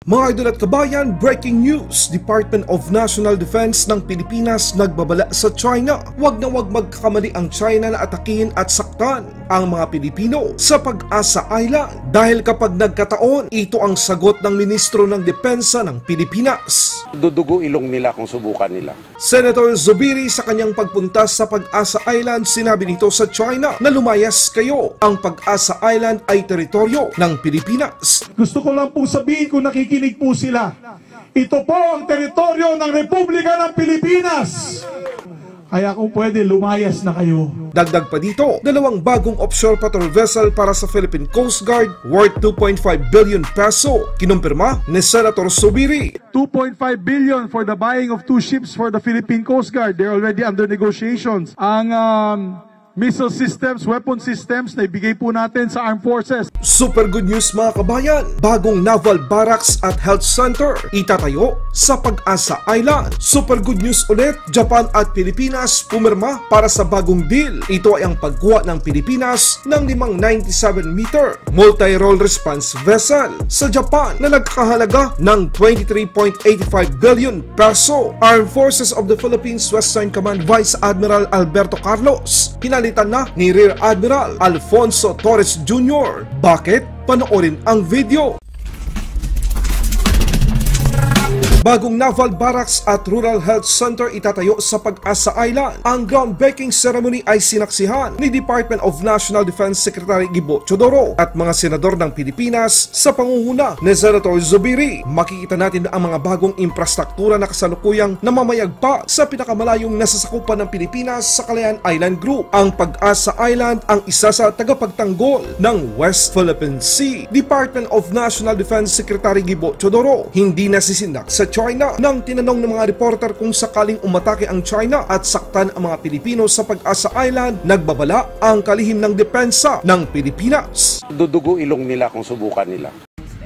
Mga idol at kabayan, breaking news! Department of National Defense ng Pilipinas nagbabala sa China. Huwag na huwag magkakamali ang China na atakihin at saktan ang mga Pilipino sa Pag-asa Island. Dahil kapag nagkataon, ito ang sagot ng Ministro ng Depensa ng Pilipinas. Dudugo ilong nila kung subukan nila. Senator Zubiri sa kanyang pagpunta sa Pag-asa Island, sinabi nito sa China na lumayas kayo. Ang Pag-asa Island ay teritoryo ng Pilipinas. Gusto ko lang pong sabihin kung nakikinig po sila. Ito po ang teritoryo ng Republika ng Pilipinas. Kaya kung pwede, lumayas na kayo. Dagdag pa dito, dalawang bagong offshore patrol vessel para sa Philippine Coast Guard worth 2.5 billion peso. Kinumpirma ni Senator Zubiri. 2.5 billion for the buying of 2 ships for the Philippine Coast Guard. They're already under negotiations. Ang missile systems, weapon systems na ibigay po natin sa armed forces. Super good news mga kabayan! Bagong Naval Barracks at Health Center itatayo sa Pag-asa Island. Super good news ulit, Japan at Pilipinas pumirma para sa bagong deal. Ito ay ang pagkuha ng Pilipinas ng 597-meter multi-role response vessel sa Japan na nagkakahalaga ng 23.85 billion peso. Armed Forces of the Philippines Western Command Vice Admiral Alberto Carlos pinalitan na ni Rear Admiral Alfonso Torres Jr. Bakit? Panoorin ang video. Bagong Naval Barracks at Rural Health Center itatayo sa Pag-asa Island. Ang groundbreaking ceremony ay sinaksihan ni Department of National Defense Secretary Gibo Teodoro at mga senador ng Pilipinas sa pangunguna ni Senator Zubiri. Makikita natin ang mga bagong infrastruktura na kasalukuyang namamayagpa sa pinakamalayong nasasakupan ng Pilipinas sa Kalayaan Island Group. Ang Pag-asa Island ang isa sa tagapagtanggol ng West Philippine Sea. Department of National Defense Secretary Gibo Teodoro hindi nasisindak sa China nang tinanong ng mga reporter kung sakaling umatake ang China at saktan ang mga Pilipino sa Pag-asa Island, nagbabala ang kalihim ng depensa ng Pilipinas. Dudugo ilong nila kung subukan nila.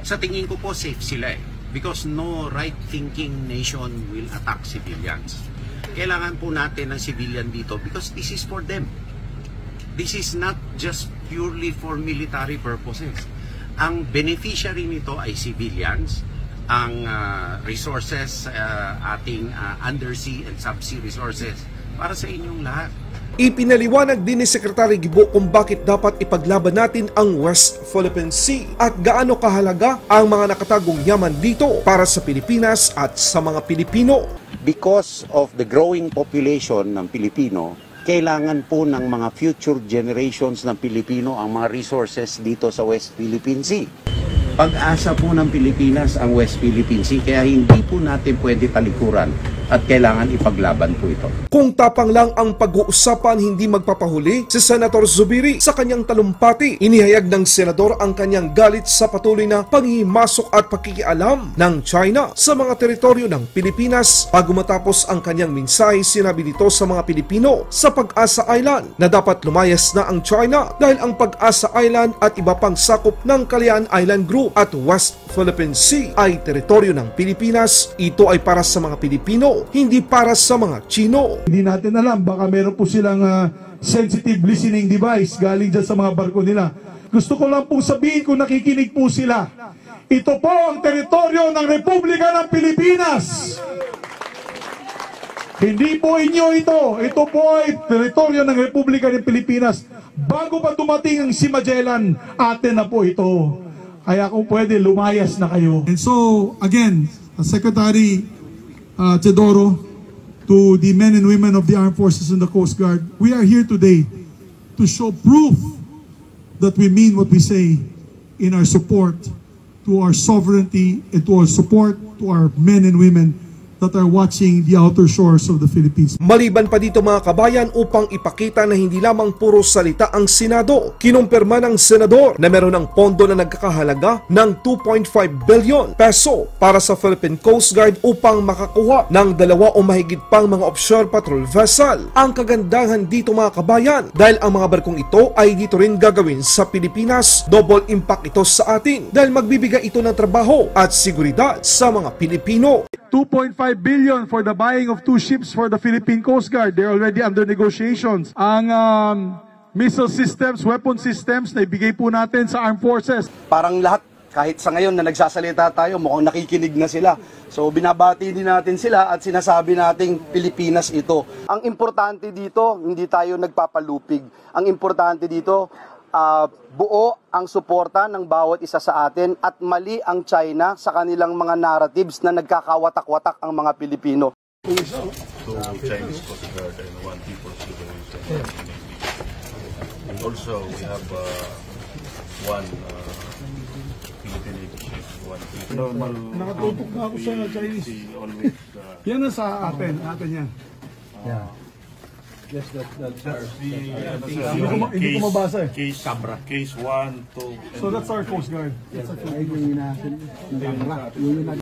Sa tingin ko po safe sila because no right-thinking nation will attack civilians. Kailangan po natin ng civilian dito because this is for them. This is not just purely for military purposes. Ang beneficiary nito ay civilians. Ang resources, ating undersea and subsea resources para sa inyong lahat. Ipinaliwanag din ni Secretary Gibo kung bakit dapat ipaglaban natin ang West Philippine Sea at gaano kahalaga ang mga nakatagong yaman dito para sa Pilipinas at sa mga Pilipino. Because of the growing population ng Pilipino, kailangan po ng mga future generations ng Pilipino ang mga resources dito sa West Philippine Sea. Pag-asa po ng Pilipinas ang West Philippine Sea, kaya hindi po natin pwede talikuran at kailangan ipaglaban po ito. Kung tapang lang ang pag-uusapan, hindi magpapahuli si Senator Zubiri sa kanyang talumpati. Inihayag ng senador ang kanyang galit sa patuloy na panghimasok at pakikialam ng China sa mga teritoryo ng Pilipinas. Bago matapos ang kanyang mensahe, sinabi dito sa mga Pilipino sa Pag-asa Island na dapat lumayas na ang China dahil ang Pag-asa Island at iba pang sakop ng Kalayaan Island Group at West Philippine Sea ay teritoryo ng Pilipinas. Ito ay para sa mga Pilipino, hindi para sa mga Chino. Hindi natin alam, baka meron po silang sensitive listening device galing dyan sa mga barko nila. Gusto ko lang pong sabihin kung nakikinig po sila. Ito po ang teritoryo ng Republika ng Pilipinas. Hindi po inyo ito. Ito po ay teritoryo ng Republika ng Pilipinas. Bago pa dumating ang si Magellan, atin na po ito. Kaya kung pwede, lumayas na kayo. And so, again, Secretary Teodoro, to the men and women of the Armed Forces and the Coast Guard, we are here today to show proof that we mean what we say in our support to our sovereignty and to our support to our men and women that are watching the outer shores of the Philippines. Maliban pa dito mga kabayan, upang ipakita na hindi lamang puro salita ang Senado, kinumpirma ng senador na meron ng pondo na nagkakahalaga ng 2.5 billion peso para sa Philippine Coast Guard upang makakuha ng 2 o mahigit pang mga offshore patrol vessel. Ang kagandahan dito mga kabayan, dahil ang mga barkong ito ay dito rin gagawin sa Pilipinas, double impact ito sa atin dahil magbibigay ito ng trabaho at seguridad sa mga Pilipino. 2.5 billion for the buying of 2 ships for the Philippine Coast Guard. They're already under negotiations. Ang missile systems, weapon systems na ibigay po natin sa armed forces. Parang lahat kahit sa ngayon na nagsasalita tayo, mukhang nakikinig na sila. So binabati din natin sila at sinasabi nating Pilipinas ito. Ang importante dito, hindi tayo nagpapalupig. Ang importante dito, buo ang suporta ng bawat isa sa atin at mali ang China sa kanilang mga narratives na nagkakawatak-watak ang mga Pilipino. So Chinese Coast Guard and one People's Liberation. And also we have one Philippine ship, one Philippine. Normal. Nakatutok na ako sa Chinese. Always. Yan na sa atin yan. Yes, Hindi ko mabasa eh. Case Cabra. Case 1, 2. So that's our Coast Guard.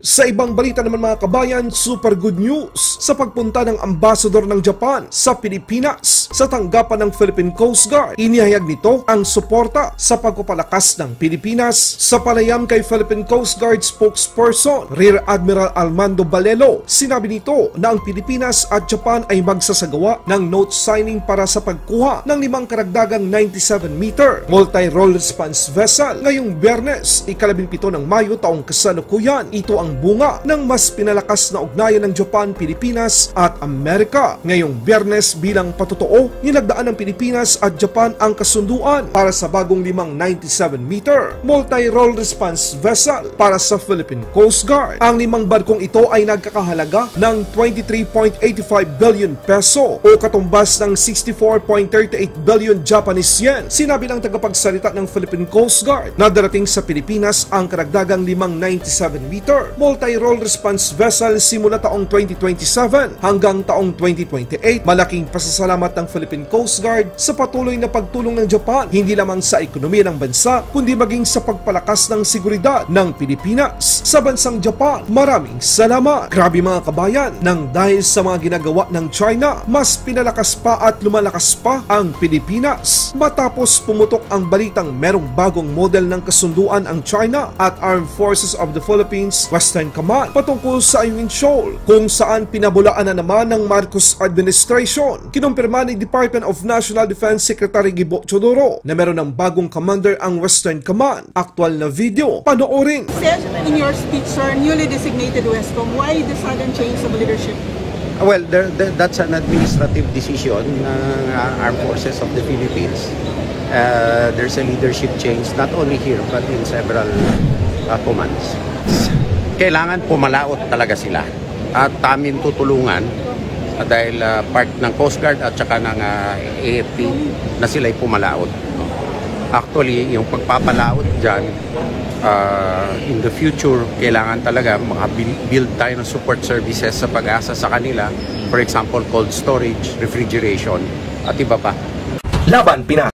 Sa ibang balita naman mga kabayan, super good news sa pagpunta ng ambasador ng Japan sa Pilipinas sa tanggapan ng Philippine Coast Guard. Inihayag nito ang suporta sa pagpapalakas ng Pilipinas sa panayam kay Philippine Coast Guard spokesperson Rear Admiral Armando Balelo. Sinabi nito na ang Pilipinas at Japan ay magsasagawa ng note signing para sa pagkuha ng 5 karagdagang 97-meter multi-role response vessel ngayong Biyernes, 17 ng Mayo taong kasalukuyan. Ito ang bunga ng mas pinalakas na ugnayan ng Japan, Pilipinas at Amerika. Ngayong Biyernes bilang patotoo, nilagdaan ng Pilipinas at Japan ang kasunduan para sa bagong 5 97-meter multi-role response vessel para sa Philippine Coast Guard. Ang 5 barkong ito ay nagkakahalaga ng 23.85 billion peso o katumbas ng 64.38 billion Japanese yen. Sinabi ng tagapagsalita ng Philippine Coast Guard na darating sa Pilipinas ang karagdagang 5 97-meter multi-role response vessel simula taong 2027 hanggang taong 2028. Malaking pasasalamat ng Philippine Coast Guard sa patuloy na pagtulong ng Japan, hindi lamang sa ekonomiya ng bansa, kundi maging sa pagpalakas ng seguridad ng Pilipinas sa bansang Japan. Maraming salamat. Grabe mga kabayan, nang dahil sa mga ginagawa ng China, mas pinalakas pa at lumalakas pa ang Pilipinas. Matapos pumutok ang balitang merong bagong model ng kasunduan ang China at Armed Forces of the Philippines Western Command patungkol sa Ayungin Shoal, kung saan pinabulaan na naman ng Marcos administration. Kinumpirma ni Department of National Defense Secretary Gibo Chodoro na meron ng bagong commander ang Western Command. Aktual na video, panoorin. Said in your speech, sir, newly designated Westcom, why the sudden change of leadership? Well, that's an administrative decision ng Armed Forces of the Philippines. There's a leadership change not only here but in several commands. Kailangan pumalaot talaga sila at amin tutulungan dahil part ng Coast Guard at saka ng AFP na sila'y pumalaot. Actually, yung pagpapalaot dyan, in the future, kailangan talaga makabuild tayo ng support services sa pag-asa sa kanila. For example, cold storage, refrigeration, at iba pa. Laban Pinas.